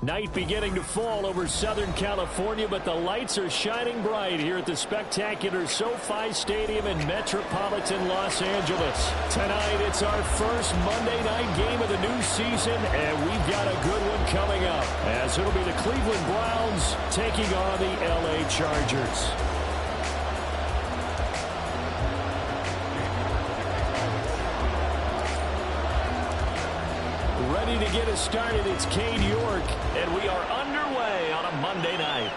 Night beginning to fall over Southern California, but the lights are shining bright here at the spectacular SoFi Stadium in metropolitan Los Angeles. Tonight, it's our first Monday night game of the new season, and we've got a good one coming up, as it'll be the Cleveland Browns taking on the LA Chargers. Ready to get us started, it's Cade York, and we are underway on a Monday night.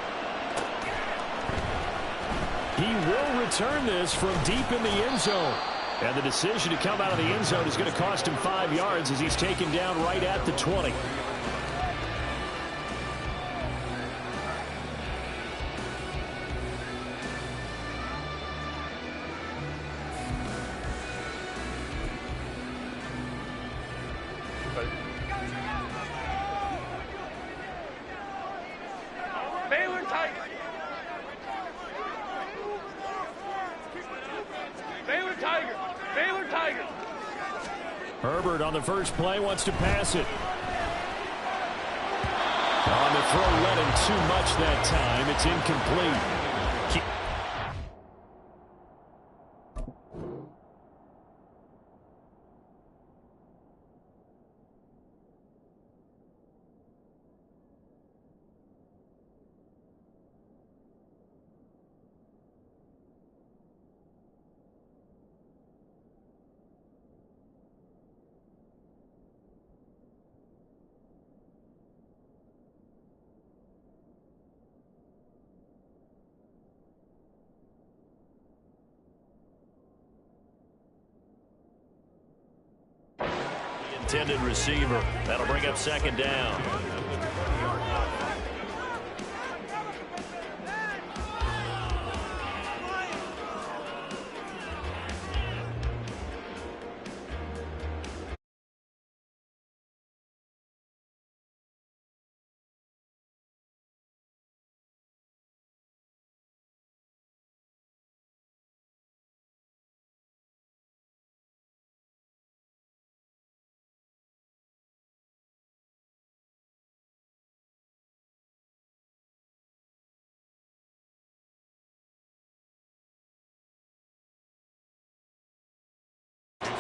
He will return this from deep in the end zone. And the decision to come out of the end zone is going to cost him 5 yards as he's taken down right at the 20. Herbert on the first play wants to pass it. On the throw, led him too much that time. It's incomplete. Intended receiver. That'll bring up second down.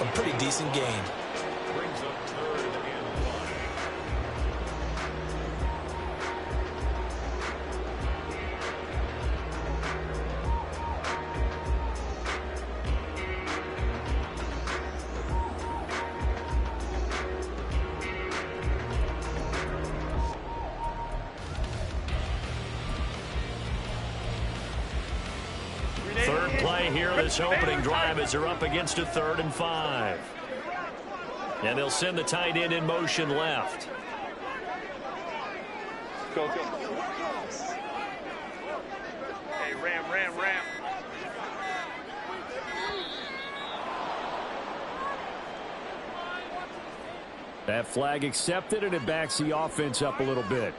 A pretty decent gain. Brings up third and 5. Third play here, this opening drive as they're up against a 3rd and 5. And they'll send the tight end in motion left. Go. Hey, ram. That flag accepted, and it backs the offense up a little bit.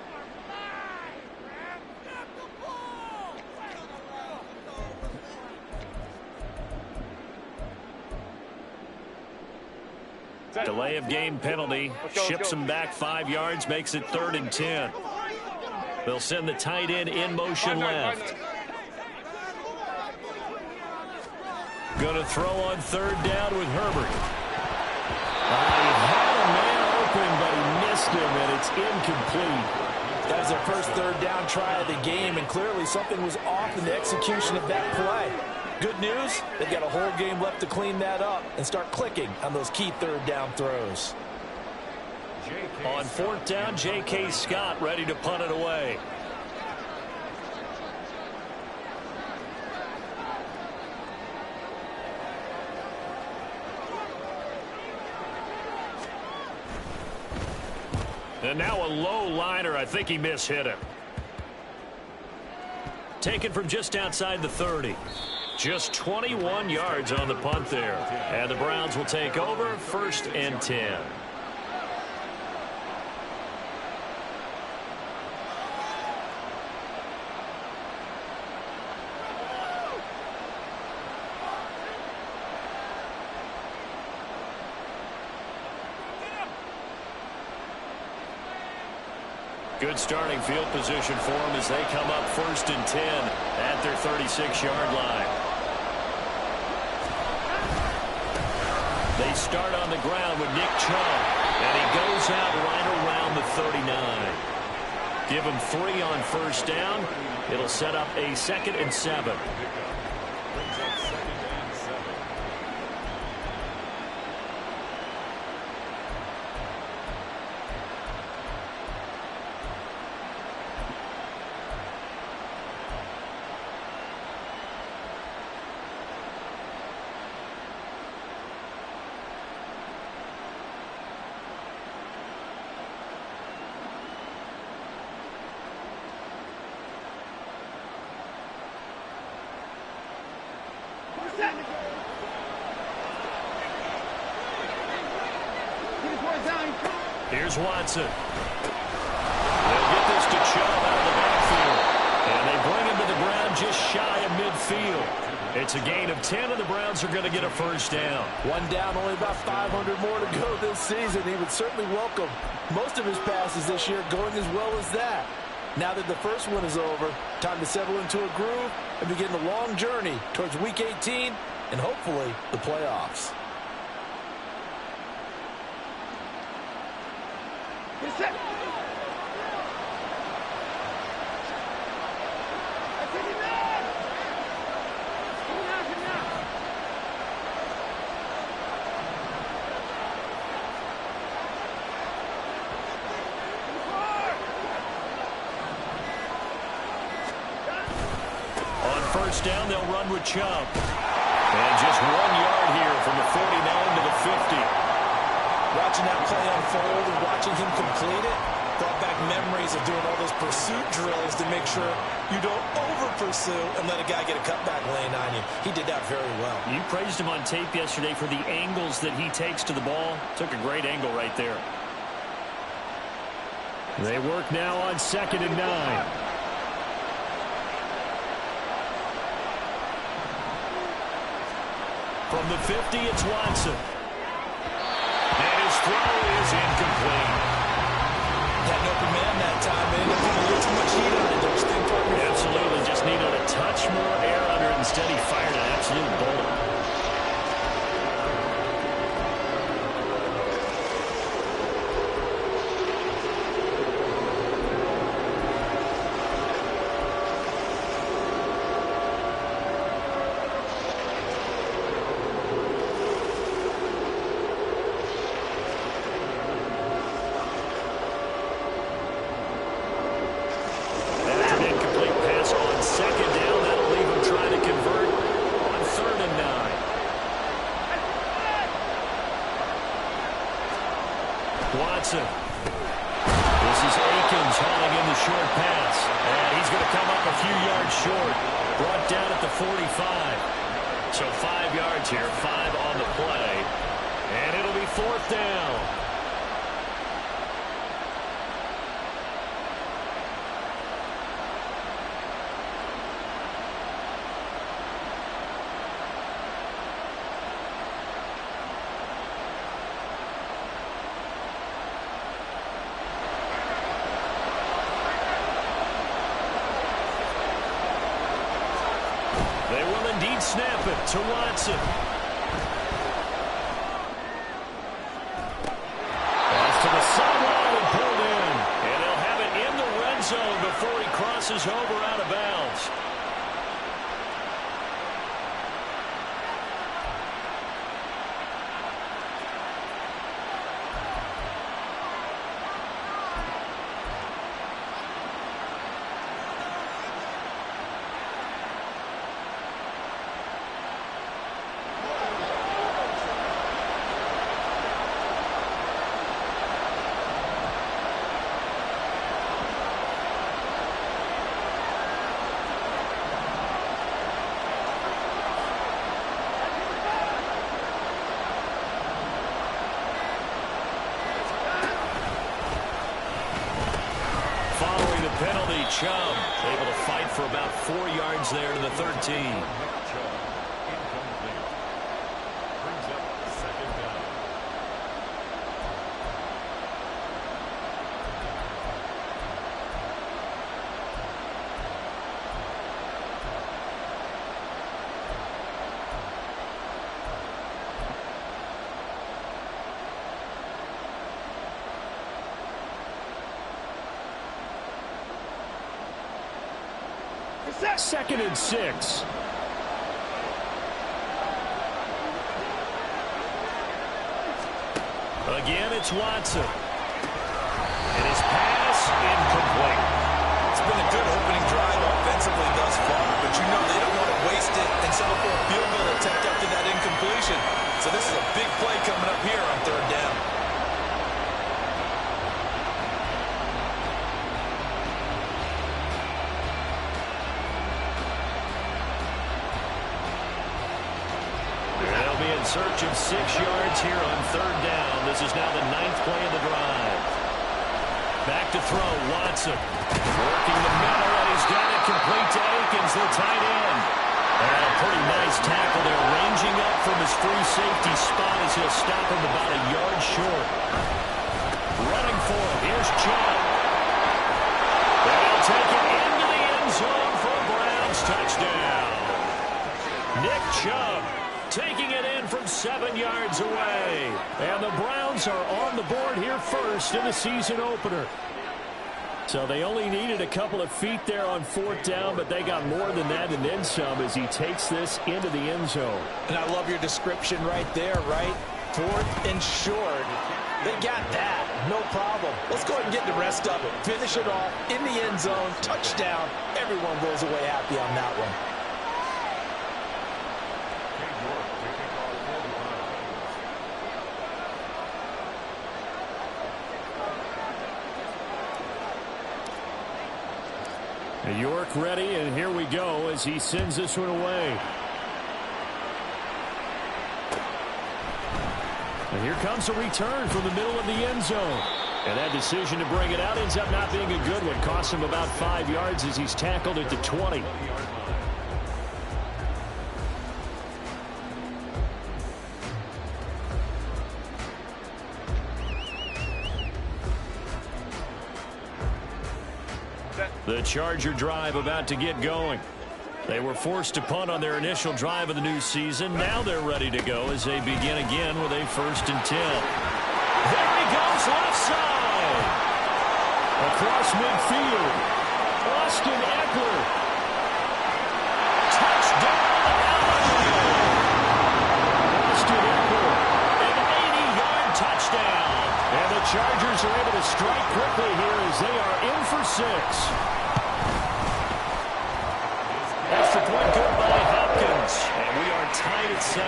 Delay of game penalty. Ships him back 5 yards, makes it 3rd and 10. They'll send the tight end in motion left. Going to throw on 3rd down with Herbert. He had a man open, but he missed him, and it's incomplete. That was their first 3rd down try of the game, and clearly something was off in the execution of that play. Good news, they've got a whole game left to clean that up and start clicking on those key 3rd down throws. On 4th down, J.K. Scott ready to punt it away. And now a low liner. I think he mishit him. Taken from just outside the 30. Just 21 yards on the punt there. And the Browns will take over 1st and 10. Good starting field position for them as they come up 1st and 10 at their 36-yard line. They start on the ground with Nick Chubb, and he goes out right around the 39. Give him 3 on 1st down. It'll set up a 2nd and 7. Here's Watson. They'll get this to Chubb out of the backfield. And they bring him to the ground just shy of midfield. It's a gain of 10, and the Browns are going to get a 1st down. 1 down, only about 500 more to go this season. He would certainly welcome most of his passes this year going as well as that. Now that the first one is over, time to settle into a groove and begin the long journey towards Week 18 and hopefully the playoffs. On 1st down, they'll run with Chubb. And just 1 yard here from the 49 to the 50. Watching that play unfold and watching him complete it brought back memories of doing all those pursuit drills to make sure you don't over-pursue and let a guy get a cutback lane on you. He did that very well. You praised him on tape yesterday for the angles that he takes to the ball. Took a great angle right there. They work now on 2nd and 9. From the 50, it's Watson. And his throw is incomplete. Had no command that time, but ended up putting a little too much heat on it. Don't you think, partner? Absolutely. Just needed a touch more air under it. Instead, he fired an absolute bullet. Watson. This is Akins hauling in the short pass. And he's going to come up a few yards short. Brought down at the 45. So 5 yards here, 5 on the play. And it'll be 4th down. They will indeed snap it to Watson. Pass to the sideline and pulled in. And they'll have it in the red zone before he crosses over out of bounds. Penalty, Chubb able to fight for about 4 yards there to the 13. 2nd and 6. Again, it's Watson. And his pass incomplete. It's been a good opening drive offensively thus far, but you know they don't want to waste it and settle for a field goal attempt after that incompletion. So this is a big play coming up here on 3rd down. They'll be in search of 6 yards here on 3rd down. This is now the 9th play of the drive. Back to throw, Watson. Working the middle, and he's got it complete to Akins, the tight end. And a pretty nice tackle there, ranging up from his free safety spot as he'll stop him about a yard short. Running for it, here's Chubb. They'll take it into the end zone for a Browns touchdown. Nick Chubb taking it in from 7 yards away. And the Browns are on the board here first in the season opener. So they only needed a couple of feet there on 4th down, but they got more than that and then some as he takes this into the end zone. And I love your description right there, right? 4th and short. They got that. No problem. Let's go ahead and get the rest of it. Finish it off in the end zone. Touchdown. Everyone goes away happy on that one. York ready, and here we go as he sends this one away. And here comes a return from the middle of the end zone. And that decision to bring it out ends up not being a good one. Costs him about 5 yards as he's tackled at the 20. The Charger drive about to get going. They were forced to punt on their initial drive of the new season. Now they're ready to go as they begin again with a 1st and 10. There he goes, left side. Across midfield. Austin Eckler. Touchdown, Alabama. Austin Eckler, an 80-yard touchdown. And the Chargers are able to strike quickly here as they are in for 6. Extra point good by Hopkins. And we are tied at 7.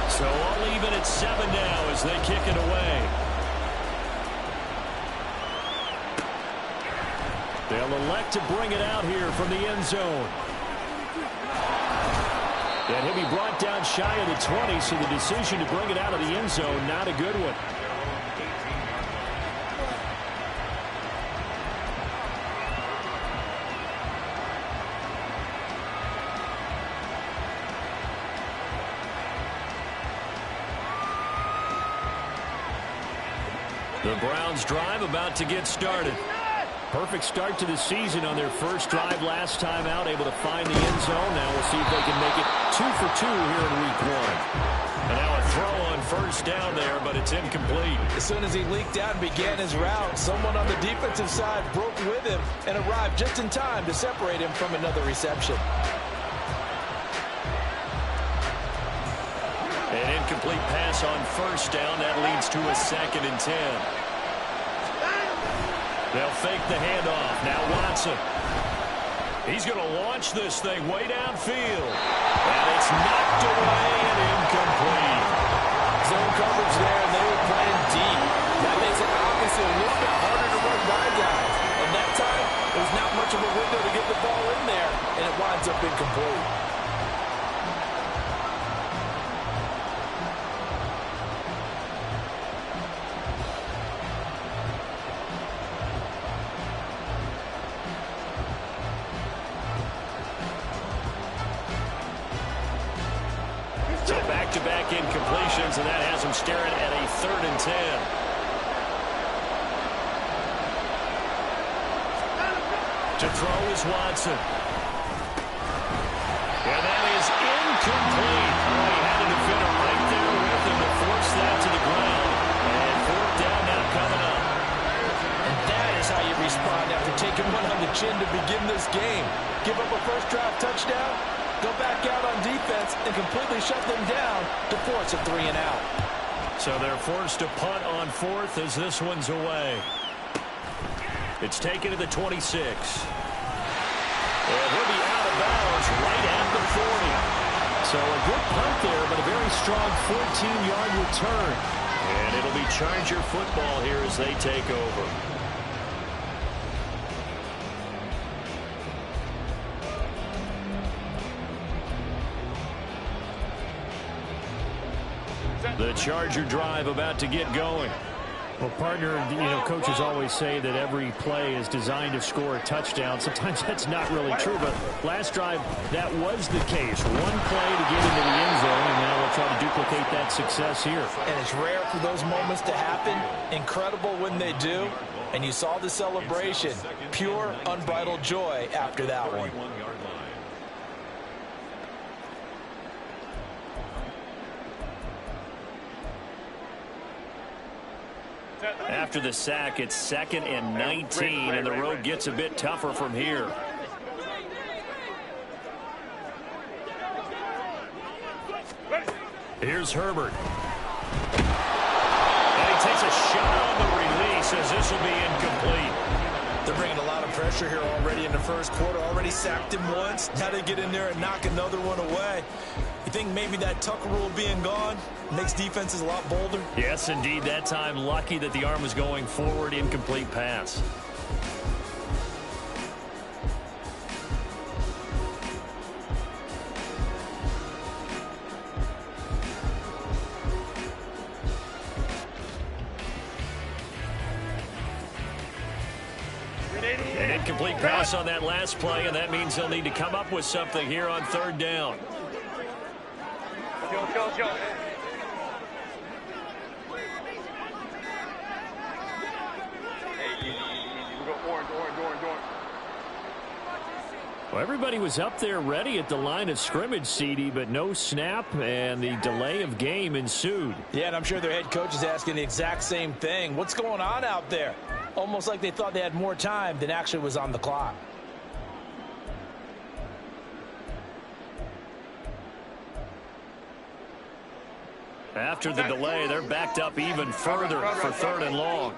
So all even at 7 now as they kick it away. They'll elect to bring it out here from the end zone. And he'll be brought down shy of the 20, so the decision to bring it out of the end zone, not a good one. The Browns drive about to get started. Perfect start to the season on their first drive last time out, able to find the end zone. Now we'll see if they can make it 2 for 2 here in week 1. And now a throw on 1st down there, but it's incomplete. As soon as he leaked out and began his route, someone on the defensive side broke with him and arrived just in time to separate him from another reception. An incomplete pass on 1st down. That leads to a 2nd and 10. They'll fake the handoff. Now Watson. He's going to launch this thing way downfield. And it's knocked away and incomplete. Zone coverage there, and they were playing deep. That makes it obviously a little bit harder to run by guys. And that time, there's not much of a window to get the ball in there, and it winds up incomplete. Back-to-back incompletions, and that has him staring at a 3rd and 10. To throw is Watson. And that is incomplete. Oh, he had a defender right there with him to force that to the ground. And fourth down now coming up. And that is how you respond after taking one on the chin to begin this game. Give up a first drive touchdown, go back out on defense, and completely shut them down to force a 3 and out. So they're forced to punt on fourth as this one's away. It's taken to the 26. And he'll be out of bounds right at the 40. So a good punt there, but a very strong 14-yard return. And it'll be Charger football here as they take over. The Charger drive about to get going. Well, partner, coaches always say that every play is designed to score a touchdown. Sometimes that's not really true, but last drive, that was the case. One play to get into the end zone, and now we'll try to duplicate that success here. And it's rare for those moments to happen. Incredible when they do. And you saw the celebration. Pure, unbridled joy after that one. After the sack, it's 2nd and 19, and the road gets a bit tougher from here. Here's Herbert. And he takes a shot on the release as this will be incomplete. They're bringing a lot of pressure here already in the first quarter. Already sacked him once. Now they get in there and knock another one away. You think maybe that Tucker rule being gone makes defenses a lot bolder? Yes, indeed. That time, lucky that the arm was going forward. Incomplete pass. An incomplete pass on that last play, and that means they'll need to come up with something here on 3rd down. Go. Hey, easy. We go orange. Well, everybody was up there ready at the line of scrimmage, CD, but no snap, and the delay of game ensued. Yeah, and I'm sure their head coach is asking the exact same thing. What's going on out there? Almost like they thought they had more time than actually was on the clock. After the delay, they're backed up even further for 3rd and long.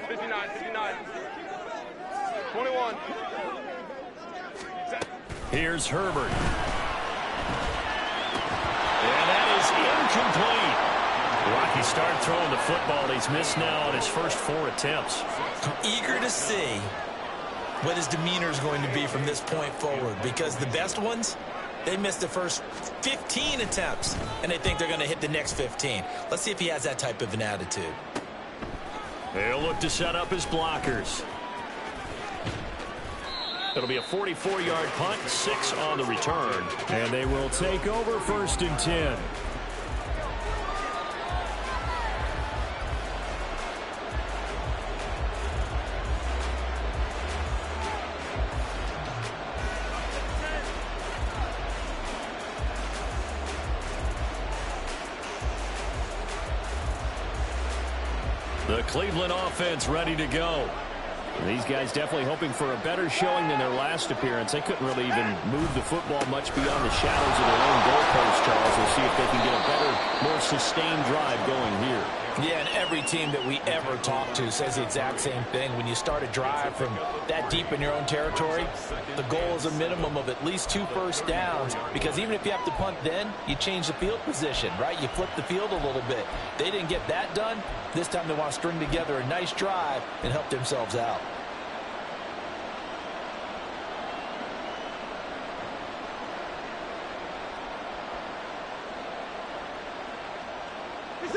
59. 21. Here's Herbert. And that is incomplete. Rocky started throwing the football. He's missed now on his first 4 attempts. I'm eager to see what his demeanor is going to be from this point forward, because the best ones, they missed the first 15 attempts, and they think they're going to hit the next 15. Let's see if he has that type of an attitude. They'll look to set up his blockers. It'll be a 44-yard punt, 6 on the return. And they will take over 1st and 10. The Cleveland offense ready to go. These guys definitely hoping for a better showing than their last appearance. They couldn't really even move the football much beyond the shadows of their own goalpost, Charles. We'll see if they can get a better, more sustained drive going here. Yeah, and every team that we ever talk to says the exact same thing. When you start a drive from that deep in your own territory, the goal is a minimum of at least 2 first downs, because even if you have to punt then, you change the field position, right? You flip the field a little bit. They didn't get that done. This time they want to string together a nice drive and help themselves out.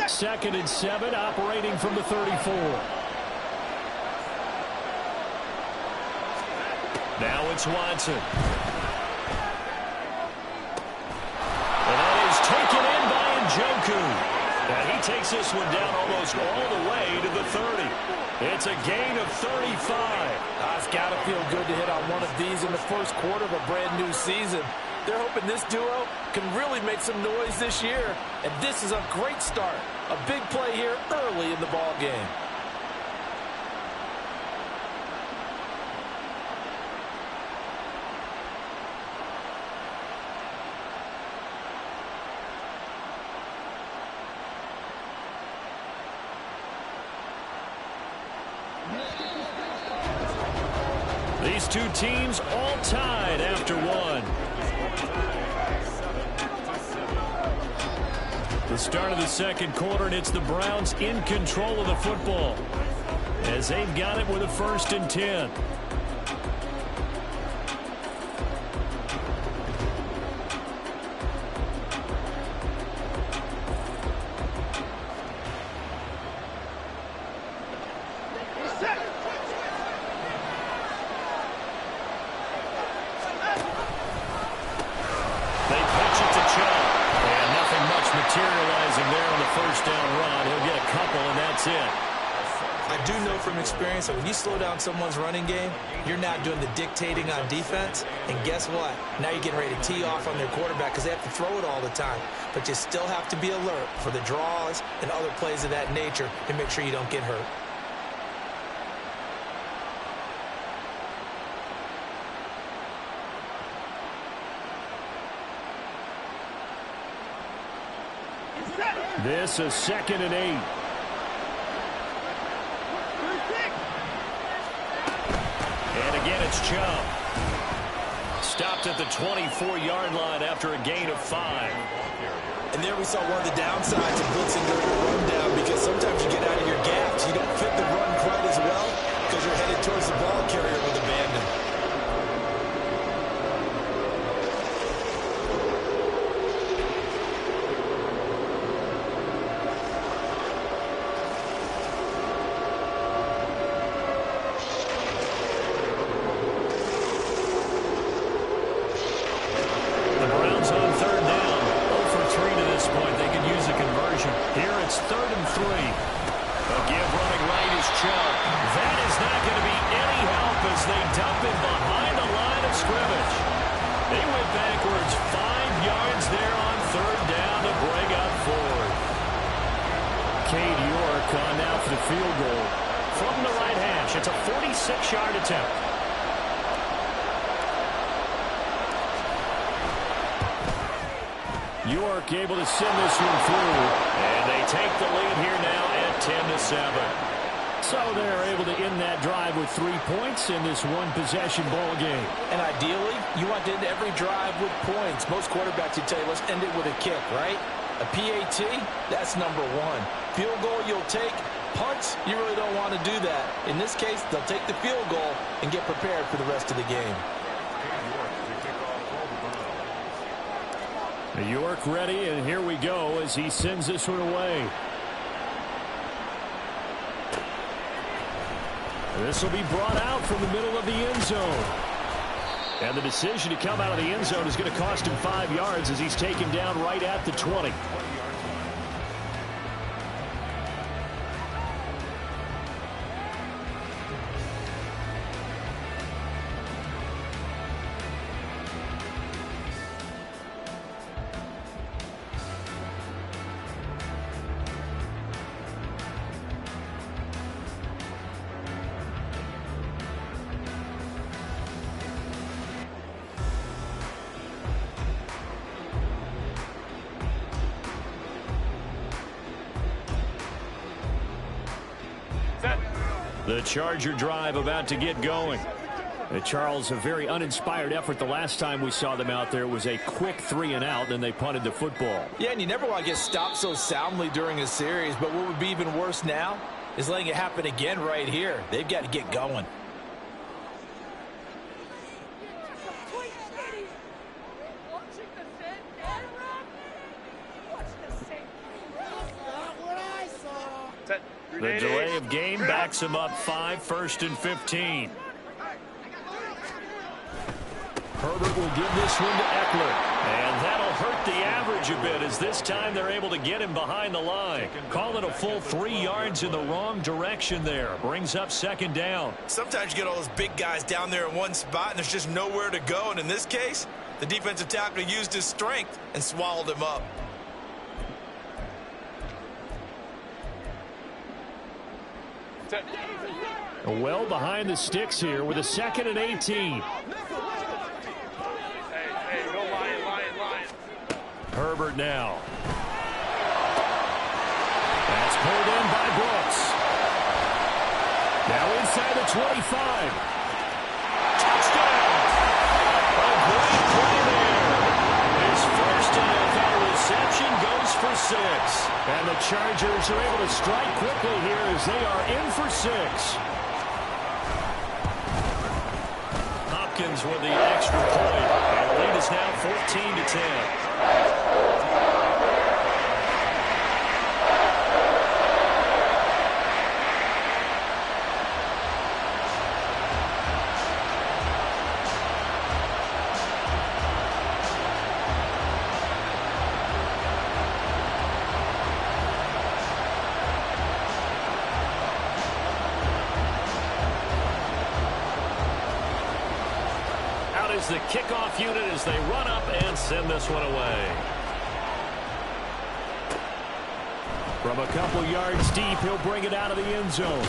Second and 7, operating from the 34. Now it's Watson. And that is taken in by Njoku. And he takes this one down almost all the way to the 30. It's a gain of 35. It's got to feel good to hit on one of these in the first quarter of a brand-new season. They're hoping this duo can really make some noise this year. And this is a great start. A big play here early in the ball game. These two teams all tied after one. The start of the second quarter, and it's the Browns in control of the football as they've got it with a 1st and 10. Materializing there on the first down run. He'll get a couple, and that's it. I do know from experience that when you slow down someone's running game, you're now doing the dictating on defense. And guess what? Now you're getting ready to tee off on their quarterback because they have to throw it all the time. But you still have to be alert for the draws and other plays of that nature to make sure you don't get hurt. This is 2nd and 8. And again, it's Chubb. Stopped at the 24-yard line after a gain of 5. And there we saw one of the downsides of blitzing during a rundown, because sometimes you get out of your gaps. You don't fit the run quite as well because you're headed towards the ball carrier with abandon. It's 3rd and 3. Again, running right is Chubb. That is not going to be any help as they dump him behind the line of scrimmage. They went backwards 5 yards there on 3rd down to bring up 4th. Cade York on now for the field goal from the right hash. It's a 46-yard attempt. York able to send this one through, and they take the lead here now at 10-7. So they're able to end that drive with 3 points in this one-possession ball game. And ideally, you want to end every drive with points. Most quarterbacks would tell you, let's end it with a kick, right? A PAT, that's number 1. Field goal you'll take. Punts, you really don't want to do that. In this case, they'll take the field goal and get prepared for the rest of the game. York ready, and here we go as he sends this one away. This will be brought out from the middle of the end zone. And the decision to come out of the end zone is going to cost him 5 yards as he's taken down right at the 20. The Charger drive about to get going. Charles, a very uninspired effort the last time we saw them out there. It was a quick 3-and-out, then they punted the football. Yeah, and you never want to get stopped so soundly during a series, but what would be even worse now is letting it happen again right here. They've got to get going. The delay of game backs him up 5, 1st and 15. Herbert will give this one to Eckler. And that'll hurt the average a bit as this time they're able to get him behind the line. Call it a full 3 yards in the wrong direction there. Brings up second down. Sometimes you get all those big guys down there in one spot and there's just nowhere to go. And in this case, the defensive tackle used his strength and swallowed him up. Well behind the sticks here with a 2nd and 18. Hey, go Lion. Herbert now. That's pulled in by Brooks. Now inside the 25. Touchdown! A great play there. His first NFL reception goes for 6. And the Chargers are able to strike quickly here as they are in for 6. Hopkins with the extra point. And the lead is now 14-10. The kickoff unit as they run up and send this one away. From a couple yards deep, he'll bring it out of the end zone.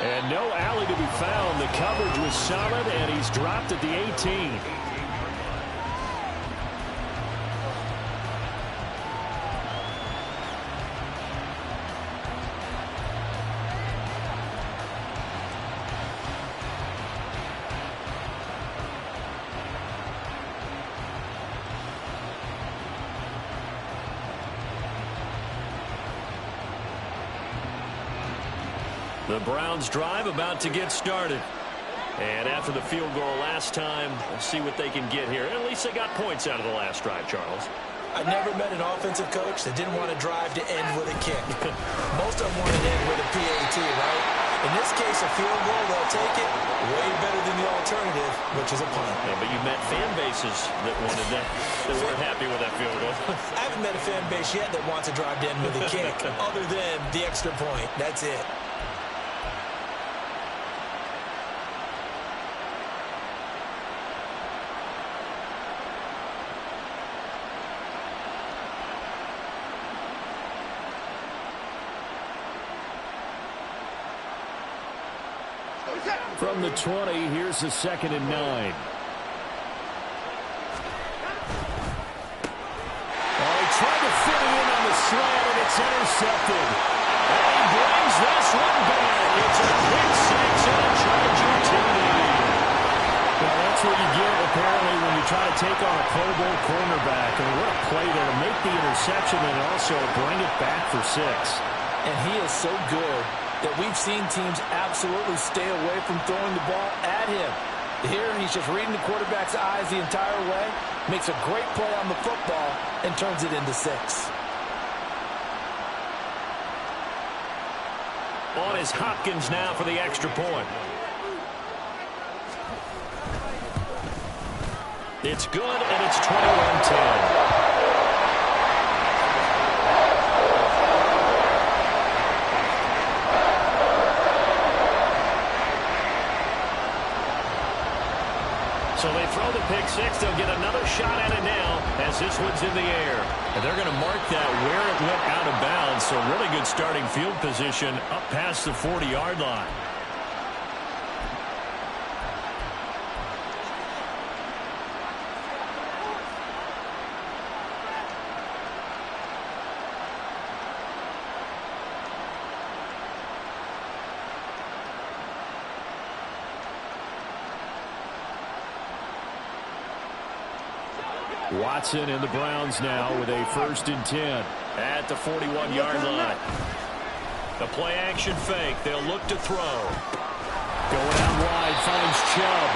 And no alley to be found. The coverage was solid, and he's dropped at the 18. The Browns drive about to get started. And after the field goal last time, we'll see what they can get here. At least they got points out of the last drive, Charles. I never met an offensive coach that didn't want to drive to end with a kick. Most of them want to end with a PAT, right? In this case, a field goal, they'll take it. Way better than the alternative, which is a punt. Yeah, but you met fan bases that wanted that, that weren't happy with that field goal. I haven't met a fan base yet that wants to drive to end with a kick, other than the extra point. That's it. From the 20, here's the 2nd and 9. Oh, he tried to fit it in on the slant, and it's intercepted. And he brings this one back. It's a pick 6 and a Charger TD. Well, that's what you get, apparently, when you try to take on a Pro Bowl cornerback. And what a play there to make the interception and also bring it back for 6. And he is so good that we've seen teams absolutely stay away from throwing the ball at him. Here, he's just reading the quarterback's eyes the entire way, makes a great play on the football, and turns it into 6. On is Hopkins now for the extra point. It's good, and it's 21-10. So they throw the pick 6. They'll get another shot at it now as this one's in the air. And they're going to mark that where it went out of bounds. So really good starting field position up past the 40-yard line. Watson and the Browns now with a 1st and 10 at the 41-yard line. The play action fake. They'll look to throw. Going out wide, finds Chubb.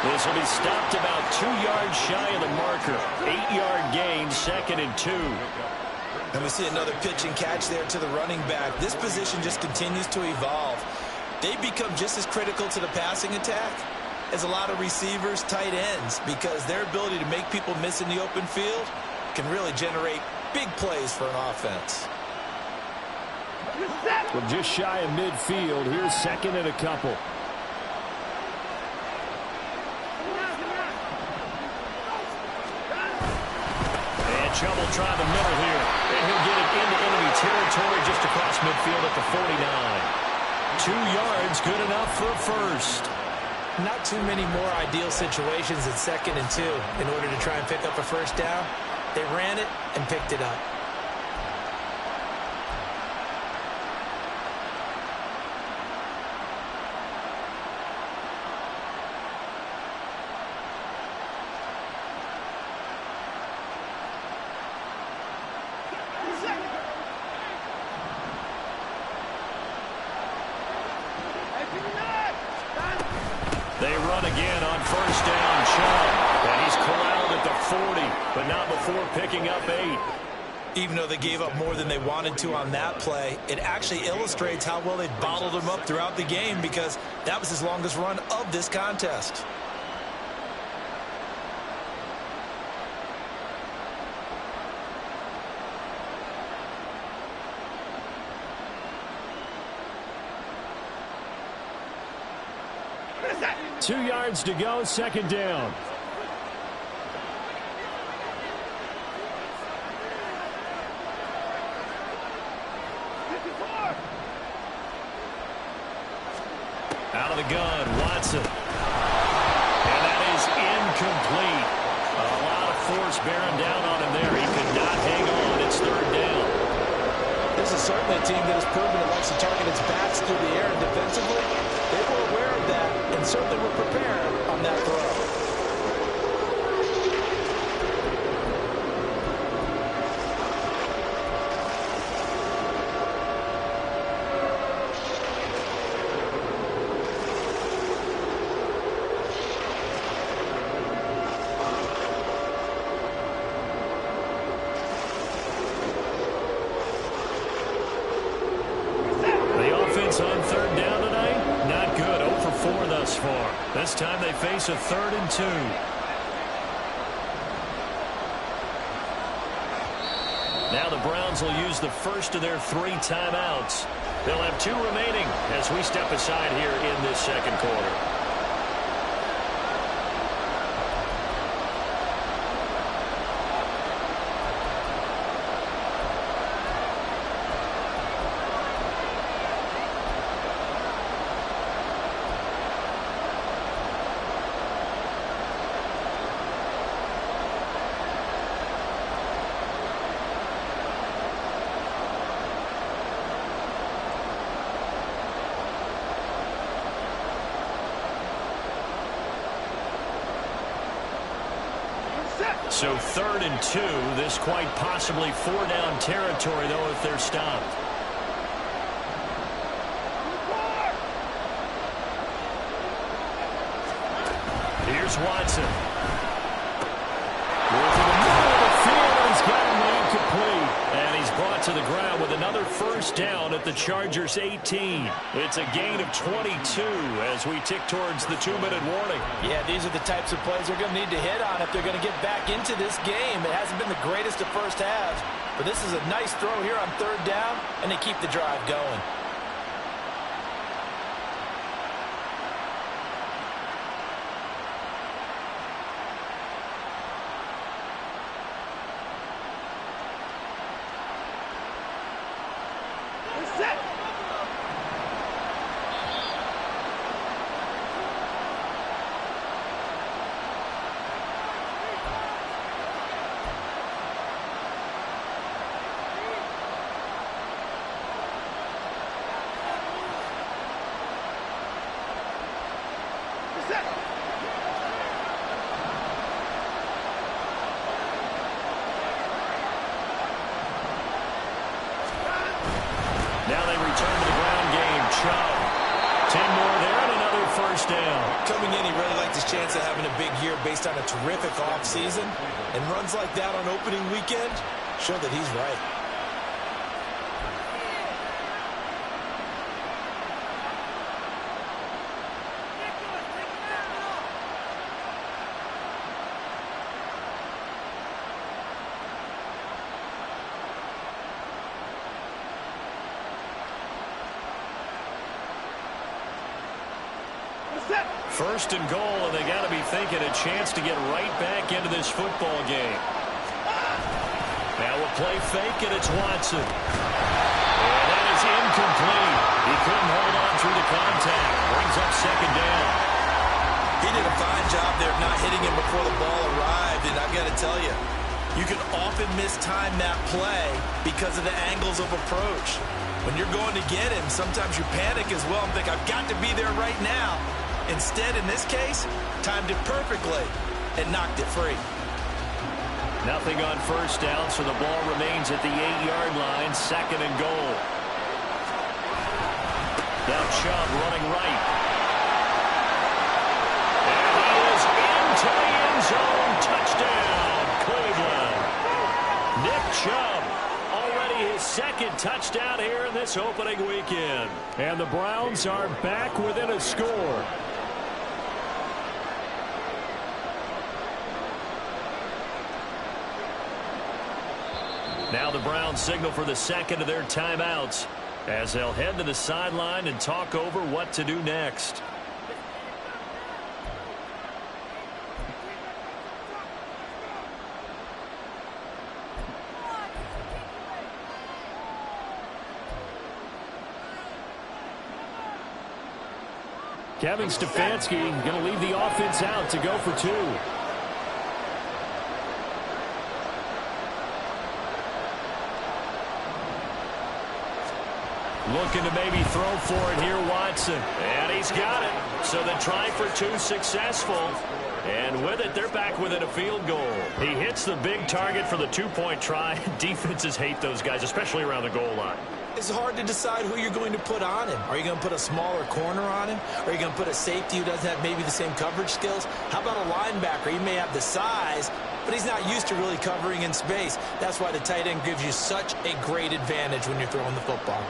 This will be stopped about 2 yards shy of the marker. 8-yard gain, 2nd and 2. And we see another pitch and catch there to the running back. This position just continues to evolve. They become just as critical to the passing attack is a lot of receivers, tight ends, because their ability to make people miss in the open field can really generate big plays for an offense. We're just shy of midfield. Here's second and a couple. Trouble trying the middle here. And he'll get it into enemy territory just across midfield at the 49. 2 yards, good enough for a first. Not too many more ideal situations in 2nd and 2 in order to try and pick up a first down. They ran it and picked it up. They run again on first down, Chubb. And he's corralled at the 40, but not before picking up 8. Even though they gave up more than they wanted to on that play, it actually illustrates how well they bottled him up throughout the game, because that was his longest run of this contest. Two yards to go, second down. Out of the gun, Watson. And that is incomplete. A lot of force bearing down on him there. He could not hang on. It's third down. This is certainly a team that has proven it likes to target its backs through the air, and defensively, they were aware of that and certainly were prepared on that throw. On third down tonight, not good. 0 for 4 thus far. This time they face a 3rd and 2. Now the Browns will use the first of their 3 timeouts. They'll have 2 remaining as we step aside here in this second quarter. So 3rd and 2, this quite possibly 4-down territory, though, if they're stopped. Here's Watson. Goes to the middle of the field, and he's gotten incomplete. And he's brought to the ground with another first down at the Chargers' 18. It's a gain of 22 as we tick towards the 2-minute warning. Yeah, these are the types of plays they're going to need to hit on if they're going to get back into this game. It hasn't been the greatest of first halves, but this is a nice throw here on 3rd down, and they keep the drive going. Now they return to the ground game. Chubb. 10 more there and another first down. Coming in, he really liked his chance of having a big year based on a terrific offseason. And runs like that on opening weekend show that he's right. First and goal, and they got to be thinking a chance to get right back into this football game. Now a play fake, and it's Watson. And that is incomplete. He couldn't hold on through the contact. Brings up second down. He did a fine job there of not hitting him before the ball arrived, and I've got to tell you, you can often mistime that play because of the angles of approach. When you're going to get him, sometimes you panic as well and think, I've got to be there right now. Instead, in this case, timed it perfectly and knocked it free. Nothing on first down, so the ball remains at the 8-yard line, second and goal. Now Chubb running right. And he is into the end zone. Touchdown, Cleveland. Nick Chubb, already his second touchdown here in this opening weekend. And the Browns are back within a score. Now the Browns signal for the second of their timeouts as they'll head to the sideline and talk over what to do next. Kevin Stefanski going to leave the offense out to go for two. Looking to maybe throw for it here, Watson. And he's got it. So the try for two successful. And with it, they're back within a field goal. He hits the big target for the two-point try. Defenses hate those guys, especially around the goal line. It's hard to decide who you're going to put on him. Are you going to put a smaller corner on him? Are you going to put a safety who doesn't have maybe the same coverage skills? How about a linebacker? He may have the size, but he's not used to really covering in space. That's why the tight end gives you such a great advantage when you're throwing the football.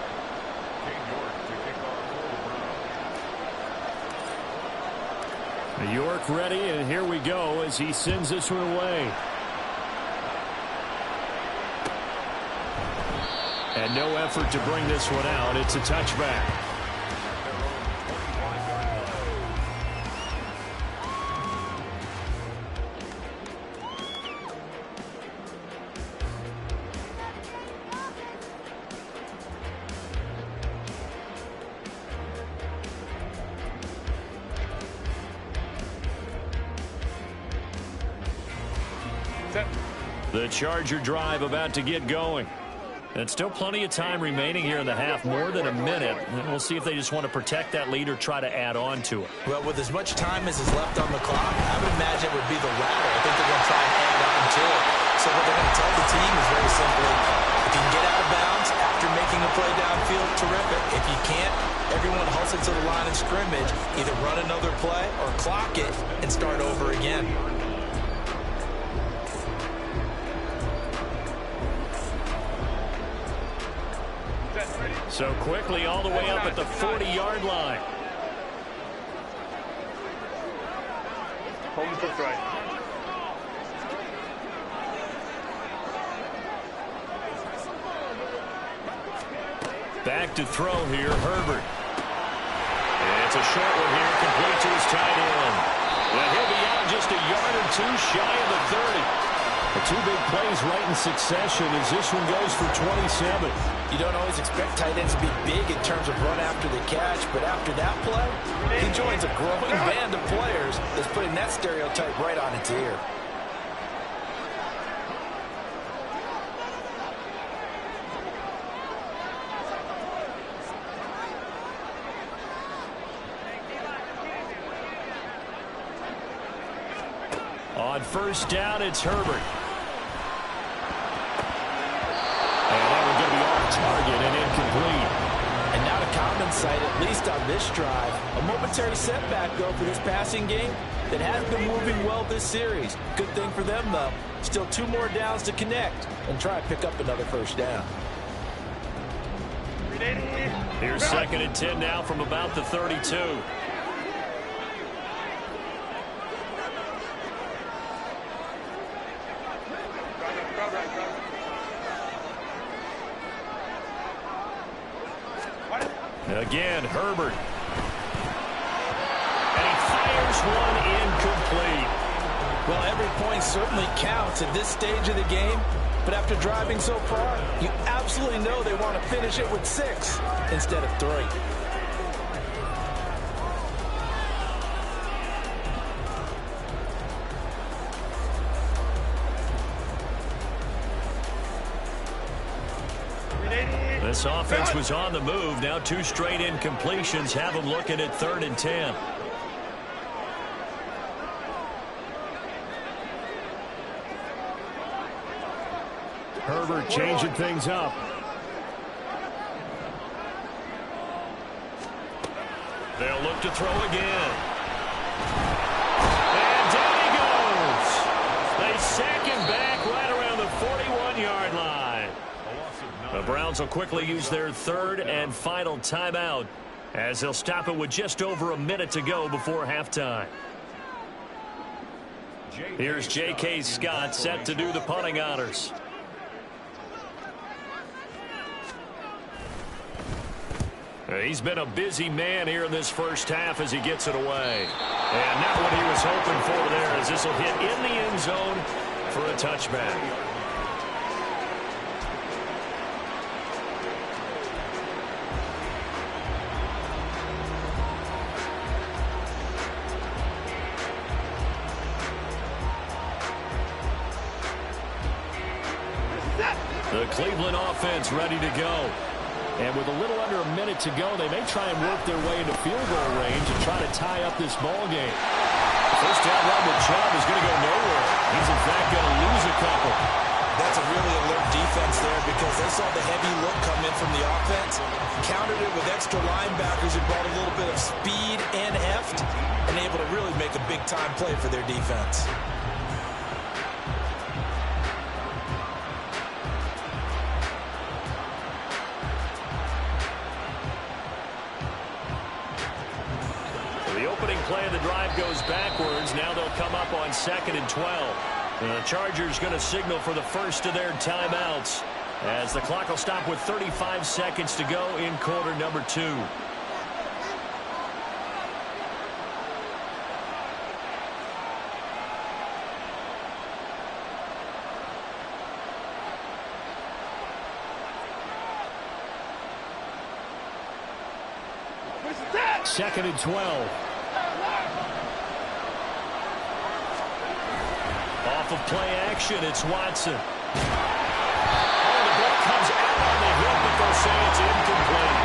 York ready, and here we go as he sends this one away. And no effort to bring this one out. It's a touchback. The Charger drive about to get going. And still plenty of time remaining here in the half, more than a minute. And we'll see if they just want to protect that lead or try to add on to it. Well, with as much time as is left on the clock, I would imagine it would be the latter. I think they're going to try and add on to it. So what they're going to tell the team is very simply, if you can get out of bounds after making a play downfield, terrific. If you can't, everyone hustle to the line of scrimmage, either run another play or clock it and start over again. So quickly all the way up at the 40-yard line. Home to right. Back to throw here, Herbert. And it's a short one here, complete to his tight end. Well, he'll be out just a yard or two shy of the 30. The two big plays right in succession as this one goes for 27. You don't always expect tight ends to be big in terms of run after the catch, but after that play, he joins a growing band of players that's putting that stereotype right on its ear. On first down, it's Herbert. And that one going to be off target and incomplete. And not a common sight, at least on this drive. A momentary setback, though, for this passing game that has been moving well this series. Good thing for them, though. Still 2 more downs to connect and try and pick up another first down. Here's second and 10 now from about the 32. Again, Herbert. And he first one incomplete. Well, every point certainly counts at this stage of the game, but after driving so far, you absolutely know they want to finish it with 6 instead of 3. This offense was on the move. Now 2 straight incompletions have them looking at 3rd and 10. Herbert changing things up. They'll look to throw again. And down he goes. They sack him back right around the 41-yard line. The Browns will quickly use their 3rd and final timeout as they'll stop it with just over a minute to go before halftime. Here's J.K. Scott set to do the punting honors. He's been a busy man here in this first half as he gets it away. And not what he was hoping for there, as this will hit in the end zone for a touchback. The Cleveland offense ready to go. And with a little under a minute to go, they may try and work their way into field goal range and try to tie up this ball game. First down run with Chubb is going to go nowhere. He's, in fact, going to lose a couple. That's a really alert defense there because they saw the heavy look come in from the offense, countered it with extra linebackers who brought a little bit of speed and heft, and able to really make a big-time play for their defense. The opening play of the drive goes backwards. Now they'll come up on 2nd and 12. The Chargers going to signal for the first of their timeouts as the clock will stop with 35 seconds to go in quarter number 2. Second and 12. Off of play action, it's Watson. Oh, the ball comes out on the hip, but they'll say it's incomplete.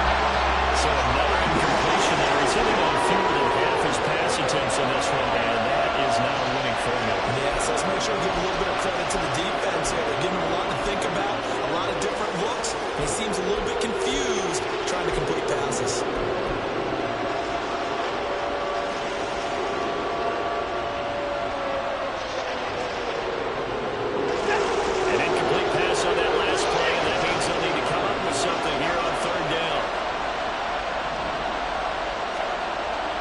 So another incompletion there. He's hitting on fewer than half his pass attempts in this one, and that is not a winning formula. Yes, let's make sure we give a little bit of credit to the defense here. They're giving him a lot to think about, a lot of different looks. He seems a little bit confused trying to complete passes.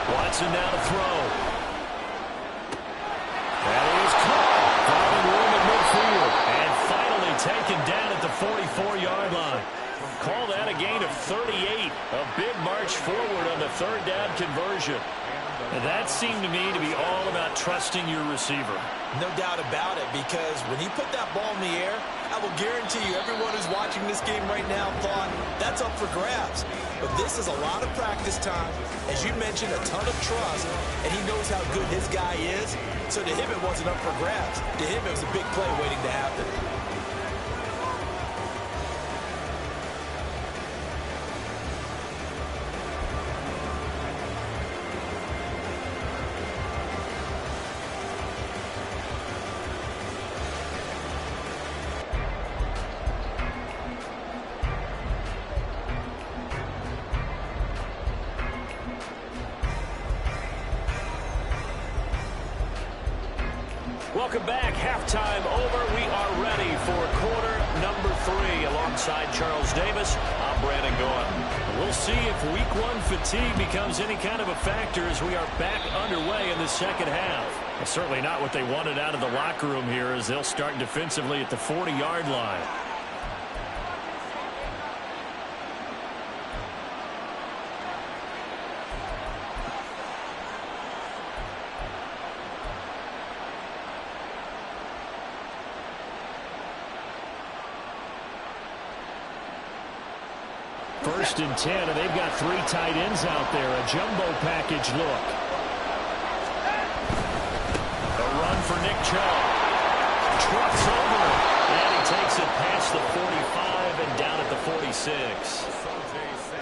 Watson now to throw. That is caught. Finding room at midfield. And finally taken down at the 44-yard line. Call that a gain of 38. A big march forward on the 3rd down conversion. And that seemed to me to be all about trusting your receiver. No doubt about it, because when he put that ball in the air, I will guarantee you everyone who's watching this game right now thought that's up for grabs. But this is a lot of practice time. As you mentioned, a ton of trust, and he knows how good his guy is. So to him, it wasn't up for grabs. To him, it was a big play waiting to happen. Welcome back. Halftime over. We are ready for quarter number 3. Alongside Charles Davis, I'm Brandon Gordon. We'll see if week 1 fatigue becomes any kind of a factor as we are back underway in the second half. Well, certainly not what they wanted out of the locker room here as they'll start defensively at the 40-yard line. 1st and 10, and they've got 3 tight ends out there. A jumbo package look. A run for Nick Chubb. Trucks over it. And he takes it past the 45 and down at the 46.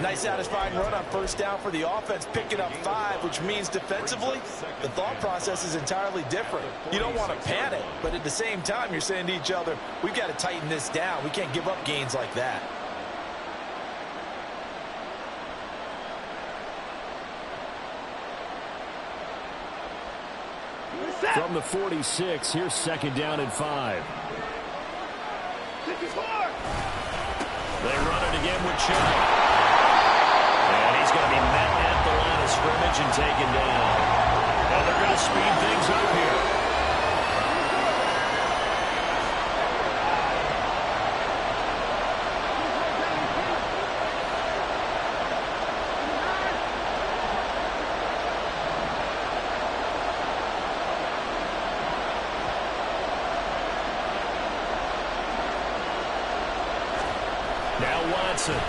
Nice satisfying run on 1st down for the offense, picking up 5, which means defensively, the thought process is entirely different. You don't want to panic, but at the same time, you're saying to each other, we've got to tighten this down. We can't give up gains like that. From the 46, here's 2nd down and 5. They run it again with Chubb. And he's going to be met at the line of scrimmage and taken down. And they're going to speed things up here. Now Watson. And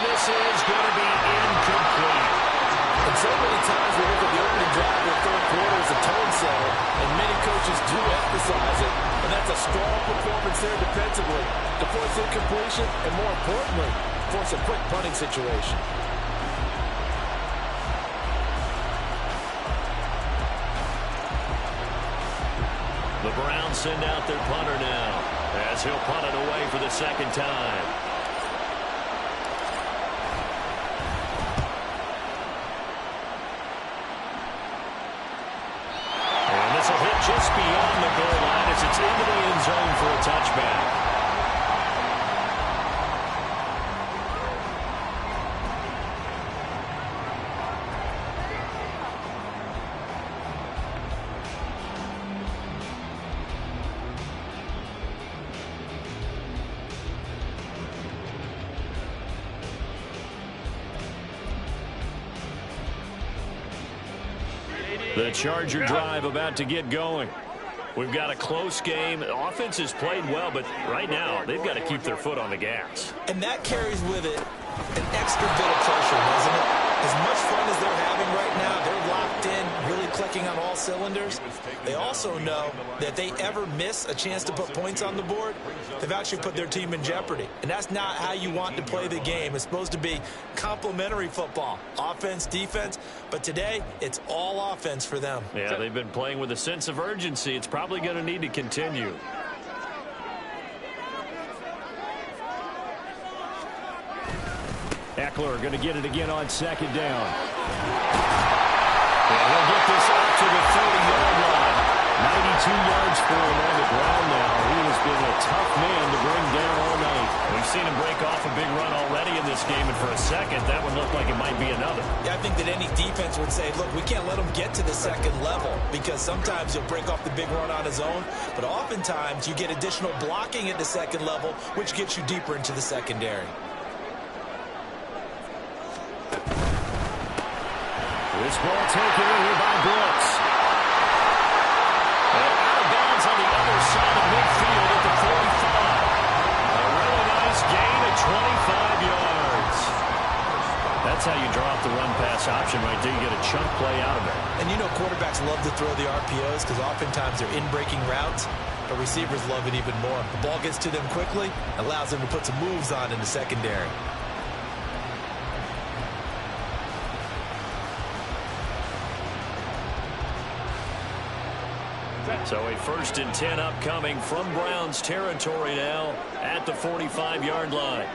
this is going to be incomplete. And so many times we look at the opening drive of the 3rd quarter as a tone setter, and many coaches do emphasize it. And that's a strong performance there defensively to force incompletion and, more importantly, force a quick punting situation. The Browns send out their punter now, as he'll punt it away for the 2nd time. And this will hit just beyond the goal line as it's into the end zone for a touchback. The Charger drive about to get going. We've got a close game. The offense has played well, but right now they've got to keep their foot on the gas. And that carries with it an extra bit of pressure, doesn't it? As much fun as they're having right now, they're locked in, really clicking on all cylinders. They also know that if they ever miss a chance to put points on the board, they've actually put their team in jeopardy. And that's not how you want to play the game. It's supposed to be complementary football, offense, defense. But today, it's all offense for them. Yeah, they've been playing with a sense of urgency. It's probably going to need to continue. Eckler going to get it again on 2nd down. And he'll get this out to the 30-yard line. 92 yards for him on the ground now. He has been a tough man to bring down all night. We've seen him break off a big run already in this game, and for a second, that one looked like it might be another. Yeah, I think that any defense would say, look, we can't let him get to the 2nd level, because sometimes he'll break off the big run on his own, but oftentimes you get additional blocking at the 2nd level, which gets you deeper into the secondary. This ball taken in here by Brooks. And out of bounds on the other side of midfield at the 45. A really nice gain of 25 yards. That's how you draw up the run-pass option right there. You get a chunk play out of it. And you know quarterbacks love to throw the RPOs because oftentimes they're in-breaking routes, but receivers love it even more. The ball gets to them quickly, allows them to put some moves on in the secondary. So a 1st and 10 upcoming from Browns territory now at the 45-yard line.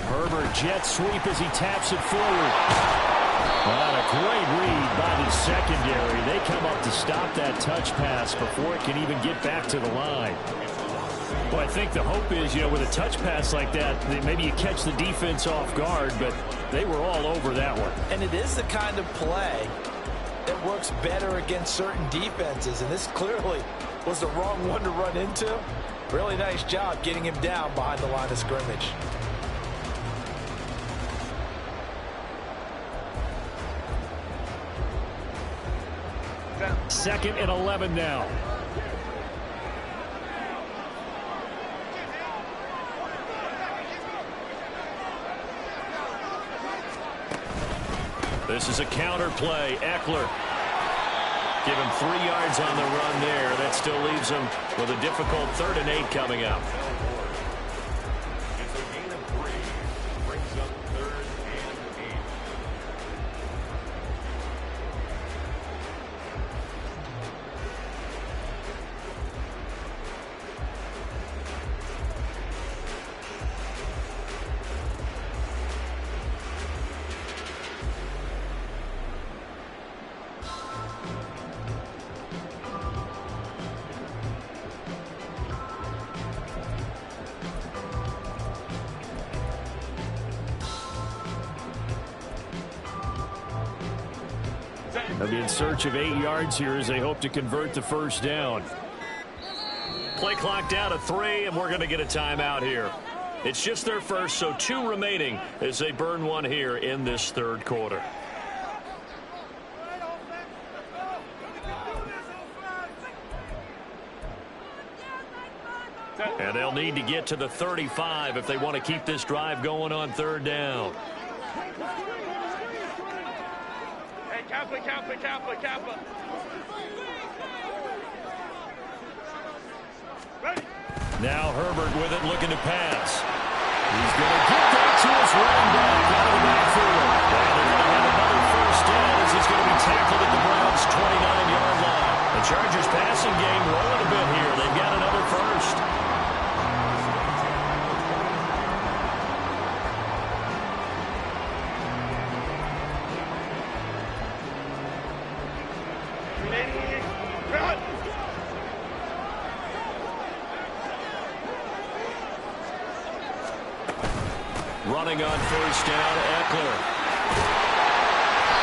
Herbert jet sweep as he taps it forward. What a great read by the secondary. They come up to stop that touch pass before it can even get back to the line. Well, I think the hope is, with a touch pass like that, that maybe you catch the defense off guard, but they were all over that one. And it is the kind of play that works better against certain defenses, and this clearly was the wrong one to run into. Really nice job getting him down behind the line of scrimmage. 2nd and 11 now. This is a counter play. Eckler. Give him 3 yards on the run there. That still leaves him with a difficult 3rd and 8 coming up. It's a gain of 3. Brings up 3rd and 8. They'll be in search of 8 yards here as they hope to convert the 1st down. Play clock down to 3, and we're going to get a timeout here. It's just their first, so 2 remaining as they burn one here in this 3rd quarter. And they'll need to get to the 35 if they want to keep this drive going on 3rd down. Kappa. Now Herbert with it, looking to pass. He's going to get that to his running back out of the backfield. And they're going to have another 1st down as he's going to be tackled at the Browns' 29-yard line. The Chargers passing game rolling a bit here. They've got another 1st. Running on 1st down, Eckler.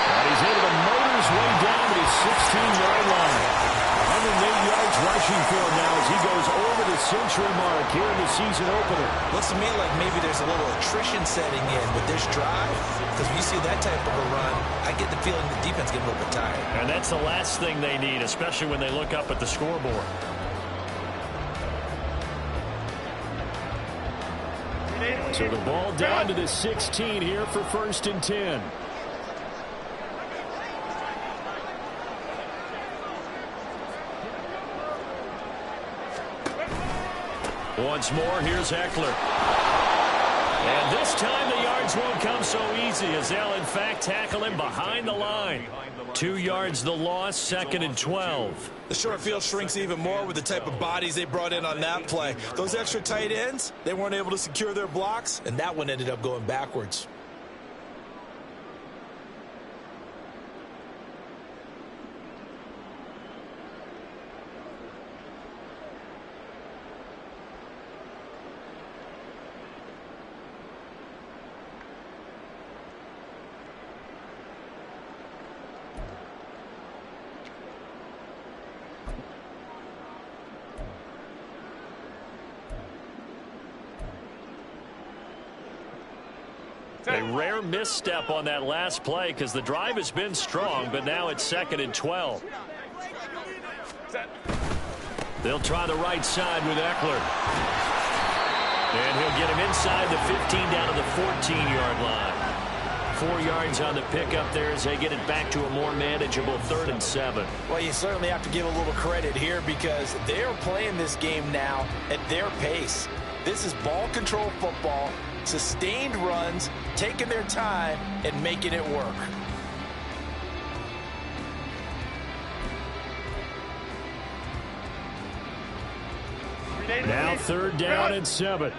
And he's able to motor his way down to his 16-yard line. 108 yards rushing for him now as he goes over the century mark here in the season opener. Looks to me like maybe there's a little attrition setting in with this drive, because when you see that type of a run, I get the feeling the defense getting a little bit tired. And that's the last thing they need, especially when they look up at the scoreboard. So the ball down to the 16 here for 1st and 10. Once more, here's Eckler. And this time the yards won't come so easy as they'll in fact tackle him behind the line. 2 yards the loss, 2nd and 12. The short field shrinks even more with the type of bodies they brought in on that play. Those extra tight ends, they weren't able to secure their blocks, and that one ended up going backwards. A rare misstep on that last play because the drive has been strong, but now it's 2nd and 12. They'll try the right side with Eckler. And he'll get him inside the 15 down to the 14-yard line. 4 yards on the pickup there as they get it back to a more manageable 3rd and 7. Well, you certainly have to give a little credit here because they're playing this game now at their pace. This is ball control football, sustained runs, taking their time, and making it work. Now 3rd down and 7.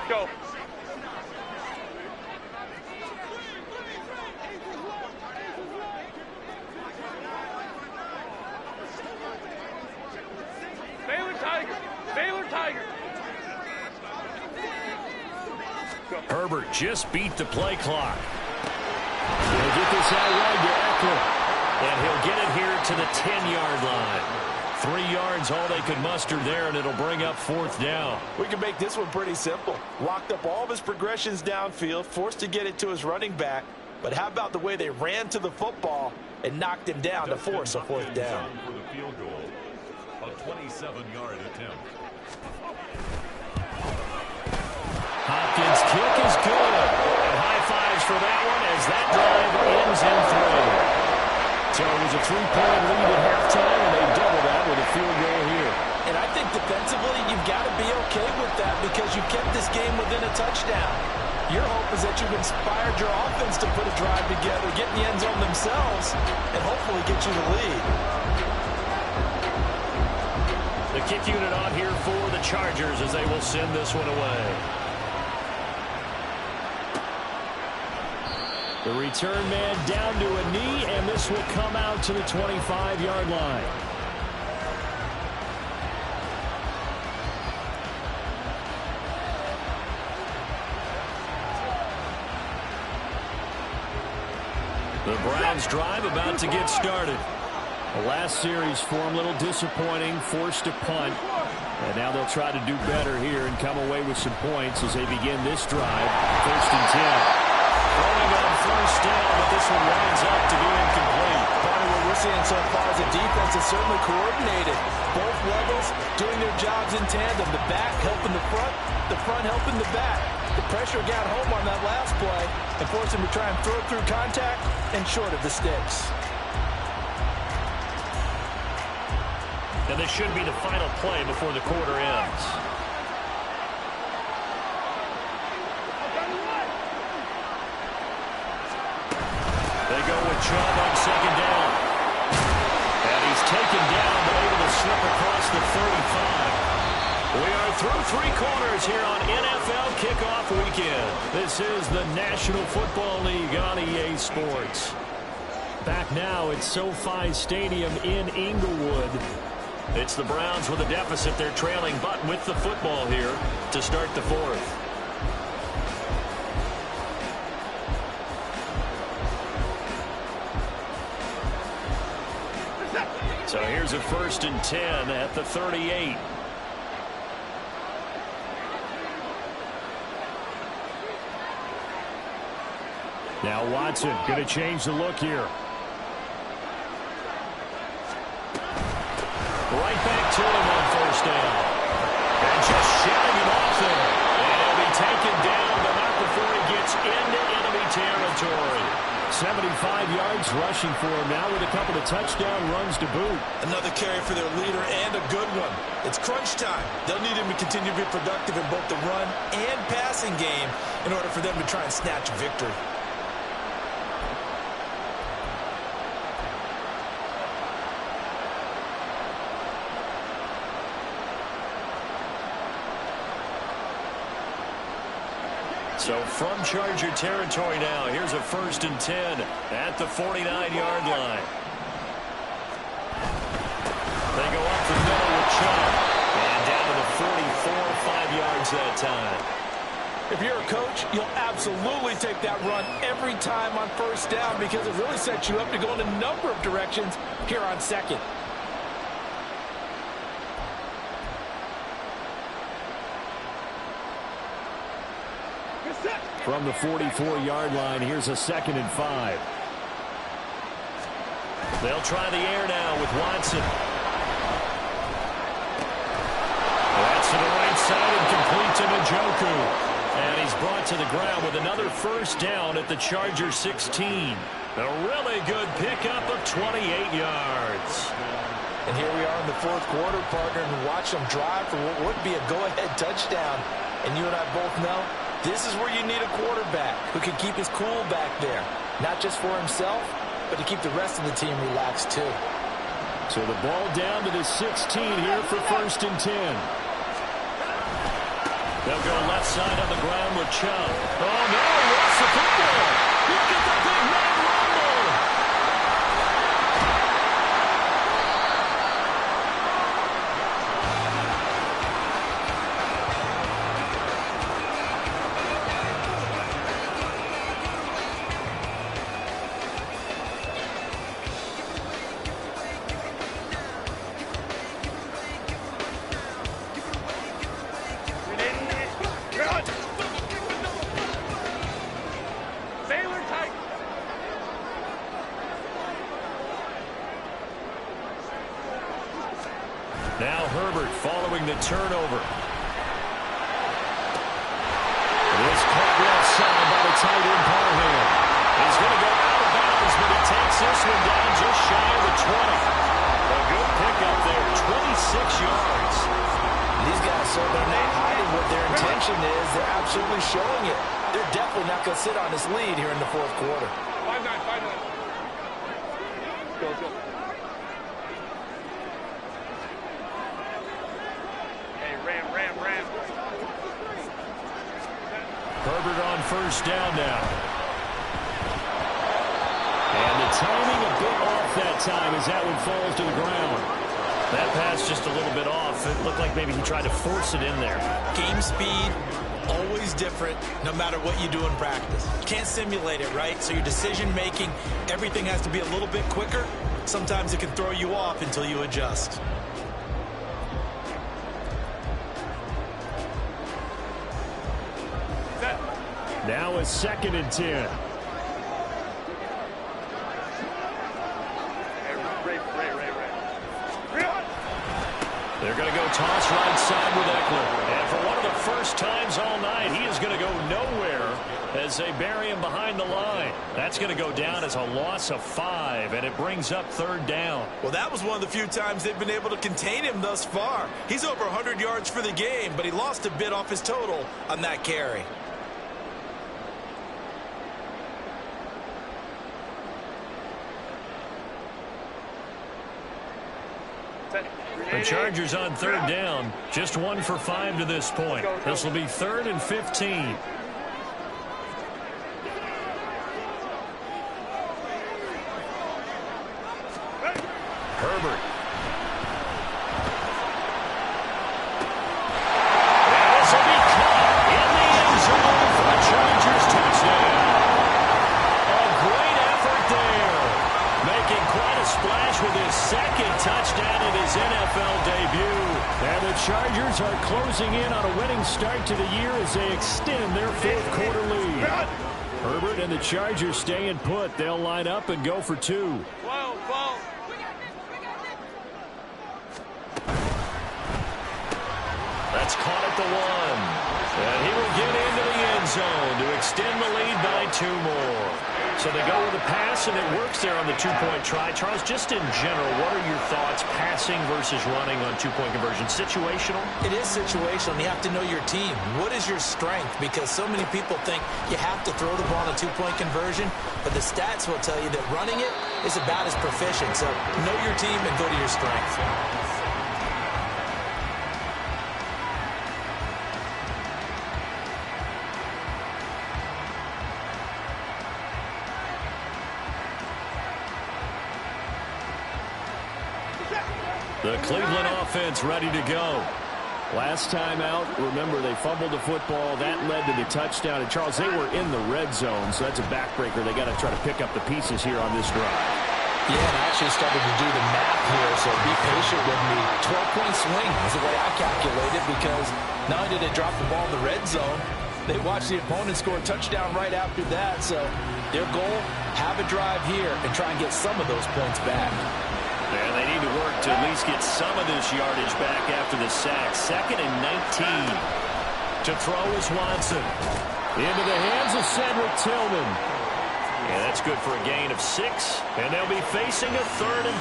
Go. Baylor Tiger. Herbert just beat the play clock. He'll get this out wide to Eckler. And he'll get it here to the 10-yard line. 3 yards, all they could muster there, and it'll bring up 4th down. We can make this one pretty simple. Locked up all of his progressions downfield, forced to get it to his running back. But how about the way they ran to the football and knocked him down to force a fourth down? For the field goal, a 27-yard attempt. Hopkins' kick is good. And high fives for that one as that drive ends in 3. So it was a 3-point lead at halftime, and they double that with a field goal here. And I think defensively, you've got to be okay with that because you kept this game within a touchdown. Your hope is that you've inspired your offense to put a drive together, get in the end zone themselves, and hopefully get you the lead. The kick unit on here for the Chargers as they will send this one away. The return man down to a knee, and this will come out to the 25-yard line. The Browns drive about to get started. The last series for them, a little disappointing, forced a punt. And now they'll try to do better here and come away with some points as they begin this drive. 1st and 10. Throwing on first down, but this one winds up to be incomplete. Part of what we're seeing so far is the defense is certainly coordinated. Both levels doing their jobs in tandem. The back helping the front helping the back. The pressure got home on that last play and forced him to try and throw through contact and short of the sticks. And this should be the final play before the quarter ends. They go with Chubb on 2nd down. And he's taken down, but able to slip across the 35. We are through 3 quarters here on NFL Kickoff Weekend. This is the National Football League on EA Sports. Back now at SoFi Stadium in Inglewood. It's the Browns with a deficit. They're trailing, but with the football here to start the 4th. So here's a 1st and 10 at the 38. Now Watson going to change the look here. Right back to him on 1st down. And just shutting him off there. And he'll be taken down, but not before he gets into enemy territory. 75 yards rushing for him now with a couple of touchdown runs to boot. Another carry for their leader and a good one. It's crunch time. They'll need him to continue to be productive in both the run and passing game in order for them to try and snatch a victory. So from Charger territory now, here's a 1st and 10 at the 49-yard line. They go up the middle with Chubb. And down to the 44, 5 yards that time. If you're a coach, you'll absolutely take that run every time on 1st down because it really sets you up to go in a number of directions here on 2nd. From the 44-yard line, here's a 2nd and 5. They'll try the air now with Watson. That's to the right side and complete to Njoku. And he's brought to the ground with another 1st down at the Charger 16. A really good pickup of 28 yards. And here we are in the 4th quarter, partner, and watch them drive for what would be a go-ahead touchdown. And you and I both know this is where you need a quarterback who can keep his cool back there. Not just for himself, but to keep the rest of the team relaxed too. So the ball down to the 16 here for 1st and 10. They'll go left side on the ground with Chubb. Oh no, he lost the football. Look at the big man rumble. Sailor tight. Now Herbert following the turnover. This caught left side by the tight end Parham. He's going to go out of bounds, but he takes this one down just shy of the 20. A good pickup there, 26 yards. These guys, so they're not hiding what their intention is. They're absolutely showing it. They're definitely not going to sit on this lead here in the fourth quarter. 5-9, 5-9. Go, go. Hey, Ram. Herbert on first down now. And the timing a bit off that time as that one falls to the ground. That pass just a little bit off. It looked like maybe he tried to force it in there. Game speed, always different, no matter what you do in practice. You can't simulate it, right? So your decision-making, everything has to be a little bit quicker. Sometimes it can throw you off until you adjust. Now a 2nd and 10. They're going to go toss right side with Eckler. And for one of the first times all night, he is going to go nowhere as they bury him behind the line. That's going to go down as a loss of 5, and it brings up 3rd down. Well, that was one of the few times they've been able to contain him thus far. He's over 100 yards for the game, but he lost a bit off his total on that carry. The Chargers on 3rd down, just 1 for 5 to this point. This will be 3rd and 15. Herbert. And this will be caught in the end zone for a Chargers touchdown. A great effort there. Making quite a splash with his 2nd touchdown in his NFL debut. And the Chargers are closing in on a winning start to the year as they extend their 4th quarter lead. Herbert and the Chargers staying put. They'll line up and go for 2. That's caught at the 1. And he will get into the end zone to extend the lead by 2 more. So they go with a pass, and it works there on the 2-point try. Charles, just in general, what are your thoughts passing versus running on 2-point conversion? Situational? It is situational, and you have to know your team. What is your strength? Because so many people think you have to throw the ball on a 2-point conversion, but the stats will tell you that running it is about as proficient. So know your team and go to your strength. The Cleveland offense ready to go. Last time out, remember, they fumbled the football. That led to the touchdown. And, Charles, they were in the red zone, so that's a backbreaker. They got to try to pick up the pieces here on this drive. Yeah, and I actually started to do the math here, so be patient with me. 12-point swing is the way I calculate it, because not only did they drop the ball in the red zone, they watched the opponent score a touchdown right after that. So their goal, have a drive here and try and get some of those points back. And they need to work to at least get some of this yardage back after the sack. 2nd and 19. To throw is Watson. Into the hands of Cedric Tillman. And that's good for a gain of 6. And they'll be facing a 3rd and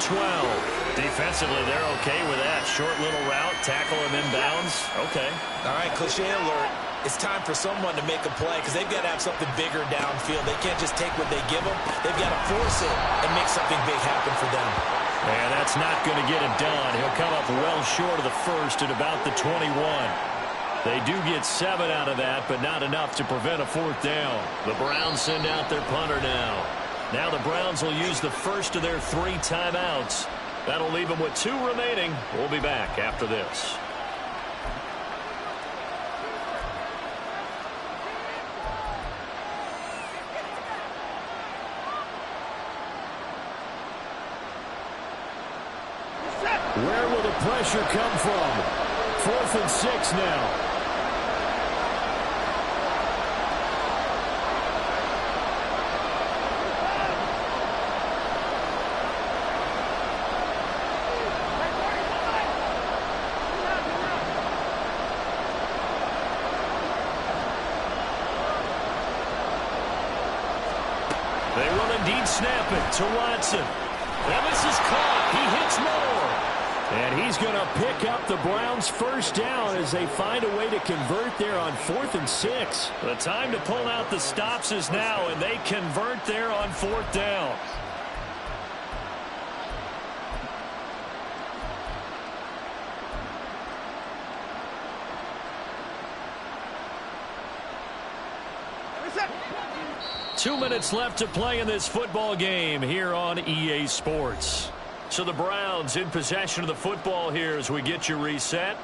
12. Defensively, they're okay with that. Short little route, tackle him inbounds. Okay. All right, cliche alert. It's time for someone to make a play because they've got to have something bigger downfield. They can't just take what they give them. They've got to force it and make something big happen for them. And that's not going to get it done. He'll come up well short of the 1st at about the 21. They do get 7 out of that, but not enough to prevent a 4th down. The Browns send out their punter now. Now the Browns will use the first of their 3 timeouts. That'll leave them with 2 remaining. We'll be back after this. Where will the pressure come from? 4th and 6 now. He'd snap it to Watson. And this is caught. He hits more. And he's going to pick up the Browns' first down as they find a way to convert there on 4th and 6. The time to pull out the stops is now, and they convert there on 4th down. Two minutes left to play in this football game here on EA Sports. So the Browns in possession of the football here as we get you reset.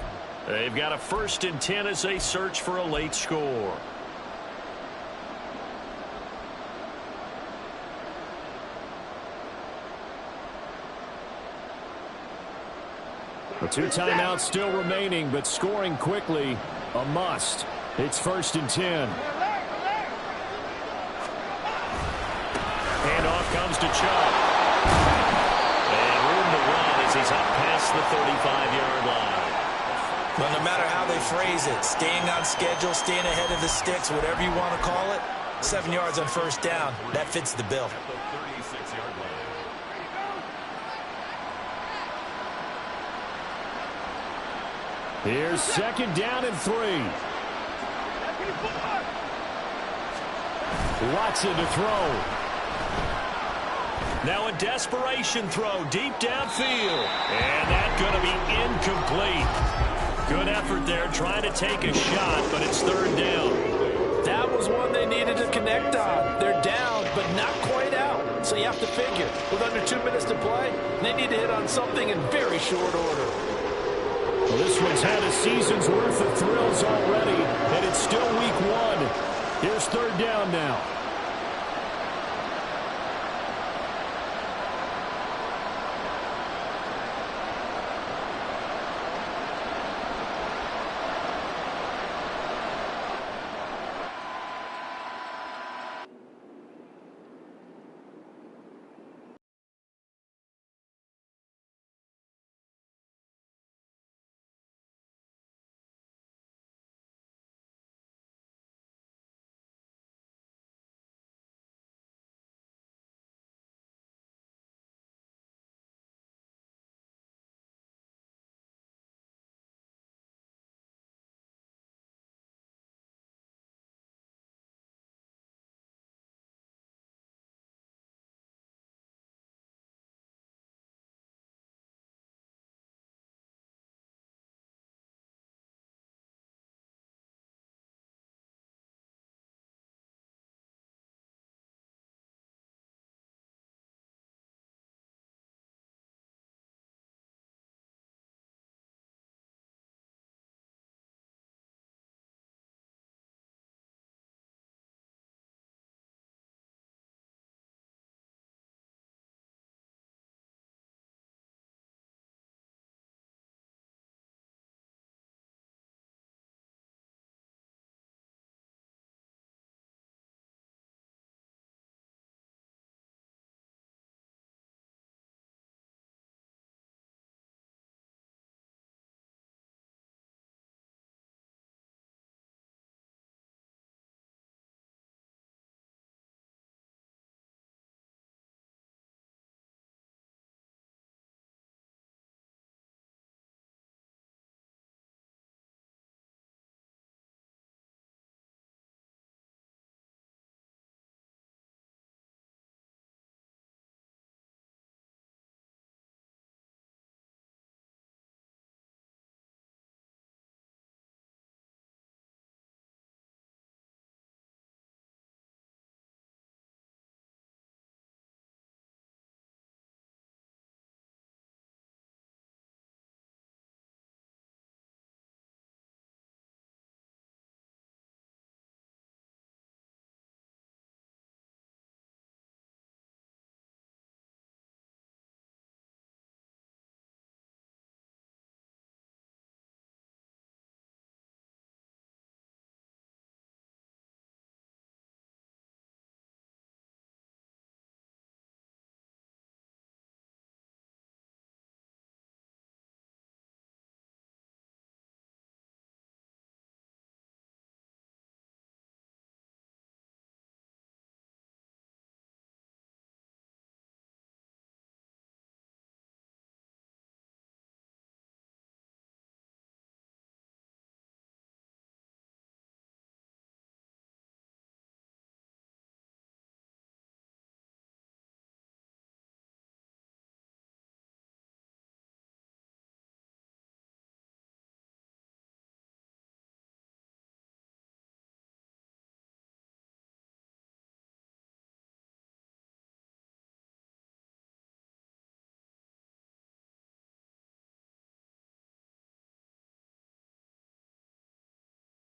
They've got a 1st and 10 as they search for a late score. The 2 timeouts still remaining, but scoring quickly, a must. It's 1st and 10. Handoff comes to Chubb. And room to run as he's up past the 35-yard line. Well, no matter how they phrase it, staying on schedule, staying ahead of the sticks, whatever you want to call it, 7 yards on 1st down, that fits the bill. Here's 2nd down and 3. Watson to throw. Now a desperation throw deep downfield. And that's going to be incomplete. Good effort there trying to take a shot, but it's 3rd down. That was one they needed to connect on. They're down, but not quite out. So you have to figure, with under 2 minutes to play, they need to hit on something in very short order. Well, this one's had a season's worth of thrills already, and it's still week 1. Here's 3rd down now.